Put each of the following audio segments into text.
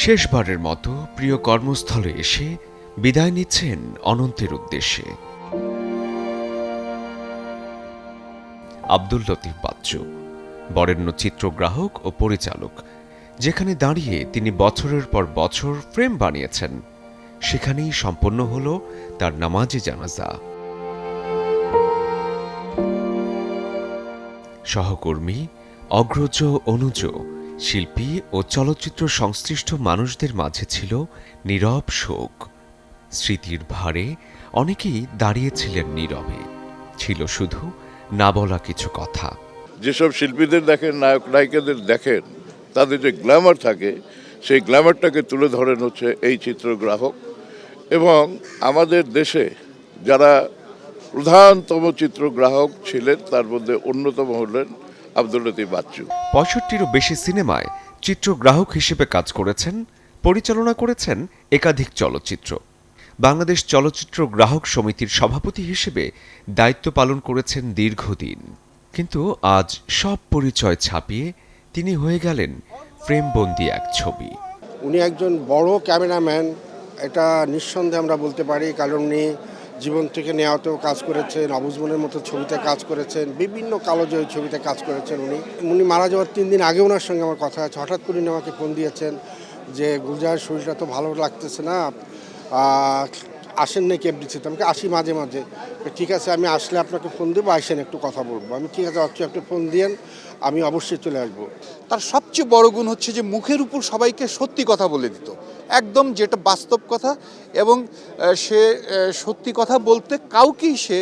শেষবারের মতো প্রিয় কর্মস্থলে এসে বিদায় নিচ্ছেন অনন্তের উদ্দেশ্যে। আব্দুল লতিফ বাচ্চু বরেণ্য চিত্রগ্রাহক ও পরিচালক। যেখানে দাঁড়িয়ে তিনি বছরের পর বছর ফ্রেম বানিয়েছেন, সেখানেই সম্পন্ন হল তার নামাজে জানাজা। সহকর্মী, অগ্রজ, অনুজ, শিল্পী ও চলচ্চিত্র সংশ্লিষ্ট মানুষদের মাঝে ছিল নীরব শোক। স্মৃতির ভারে অনেকেই দাঁড়িয়েছিলেন নীরবে। ছিল শুধু না বলা কিছু কথা। যেসব শিল্পীদের দেখেন, নায়ক নায়িকাদের দেখেন, তাদের যে গ্ল্যামার থাকে, সেই গ্ল্যামারটাকে তুলে ধরেন হচ্ছে এই চিত্রগ্রাহক। এবং আমাদের দেশে যারা প্রধানতম চিত্রগ্রাহক ছিলেন, তার মধ্যে অন্যতম হলেন আব্দুল লতিফ বাচ্চু। 65টিরও বেশি সিনেমায় চিত্রগ্রাহক হিসেবে কাজ করেছেন, পরিচালনা করেছেন একাধিক চলচ্চিত্র। বাংলাদেশ চলচ্চিত্র গ্রাহক সমিতির সভাপতি হিসেবে দায়িত্ব পালন করেছেন দীর্ঘদিন। কিন্তু আজ সব পরিচয় ছাপিয়ে তিনি হয়ে গেলেন ফ্রেমবন্দি এক ছবি। উনি একজন বড় ক্যামেরাম্যান, এটা নিঃসন্দেহে আমরা বলতে পারি, কারণ উনি জীবন থেকে নেওয়াতেও কাজ করেছেন, অবুজমনের মতো ছবিতে কাজ করেছেন, বিভিন্ন কালোজয়ী ছবিতে কাজ করেছেন। উনি মারা যাওয়ার 3 দিন আগে ওনার সঙ্গে আমার কথা আছে। হঠাৎ করে উনি আমাকে ফোন দিয়েছেন যে গুলজারের শরীরটা তো ভালো লাগতেছে না, আসেন নাকি এফডিসিতে? আমাকে আসি মাঝে মাঝে। ঠিক আছে, আমি আসলে আপনাকে ফোন দেবো, আসেন একটু কথা বলবো। আমি ঠিক আছে, একটু ফোন দিয়েন, আমি অবশ্যই চলে আসবো। তার সবচেয়ে বড় গুণ হচ্ছে যে মুখের উপর সবাইকে সত্যি কথা বলে দিত, একদম যেটা বাস্তব কথা। এবং সে সত্যি কথা বলতে কাউকেই সে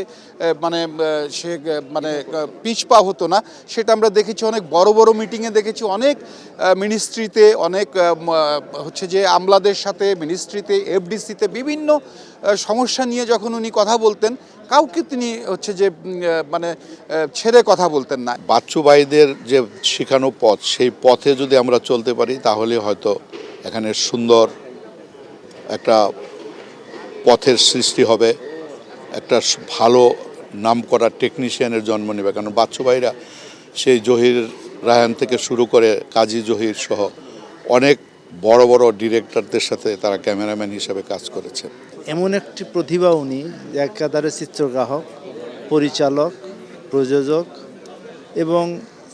পিছপা হতো না। সেটা আমরা দেখেছি অনেক বড় বড় মিটিংয়ে, দেখেছি অনেক মিনিস্ট্রিতে, অনেক হচ্ছে যে আমলাদের সাথে মিনিস্ট্রিতে, এফডিসিতে বিভিন্ন সমস্যা নিয়ে যখন উনি কথা বলতেন, কাউকে তিনি হচ্ছে যে ছেড়ে কথা বলতেন না। বাচ্চু ভাইদের যে শেখানো পথ, সেই পথে যদি আমরা চলতে পারি, তাহলে হয়তো এখানে সুন্দর একটা পথের সৃষ্টি হবে, একটা ভালো নামকরা টেকনিশিয়ানের জন্ম নেবে। কারণ বাচ্চু ভাইরা সেই জহির রায়হান থেকে শুরু করে কাজী জহির সহ অনেক বড় বড় ডিরেক্টরদের সাথে তারা ক্যামেরাম্যান হিসেবে কাজ করেছে। এমন একটি প্রতিভা উনি, একাধারে চিত্রগ্রাহক, পরিচালক, প্রযোজক এবং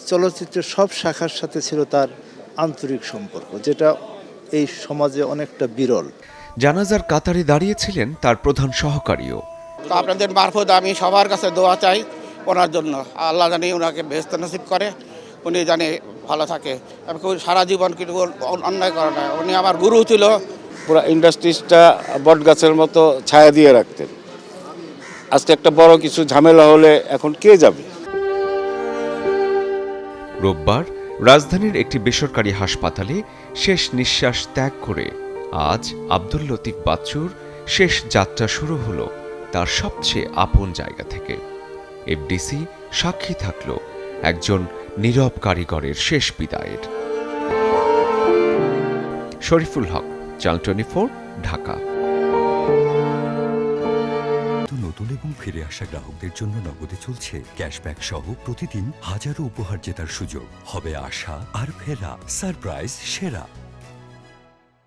চলচ্চিত্রের সব শাখার সাথে ছিল তার আন্তরিক সম্পর্ক, যেটা এই সমাজে অনেকটা বিরল। জানাজার কাতারে দাঁড়িয়েছিলেন তার প্রধান সহকারীও। তো আপনাদের মারফত আমি সবার কাছে দোয়া চাই ওনার জন্য। আল্লাহ জানি ওনাকে বেহেশত নসিব করে, উনি জানি ভালো থাকে। আমি সারা জীবন কিন্তু অন্যায় করে না, উনি আমার গুরু ছিল। পুরো ইন্ডাস্ট্রিজটা বট গাছের মতো ছায়া দিয়ে রাখতেন। আজকে একটা বড় কিছু ঝামেলা হলে এখন কে যাবে? রোববার রাজধানীর একটি বেসরকারি হাসপাতালে শেষ নিঃশ্বাস ত্যাগ করে আজ আব্দুল লতিফ বাচ্চুর শেষ যাত্রা শুরু হলো তার সবচেয়ে আপন জায়গা থেকে। এফডিসি সাক্ষী থাকল একজন নীরব কারিগরের শেষ বিদায়ের। শরীফুল হক, চ্যানেল 24, ঢাকা। নতুন এবং ফিরে আসা গ্রাহকদের জন্য নগদে চলছে ক্যাশব্যাক সহ প্রতিদিন হাজারো উপহার জেতার সুযোগ। হবে আশা আর ফেরা, সারপ্রাইজ সেরা।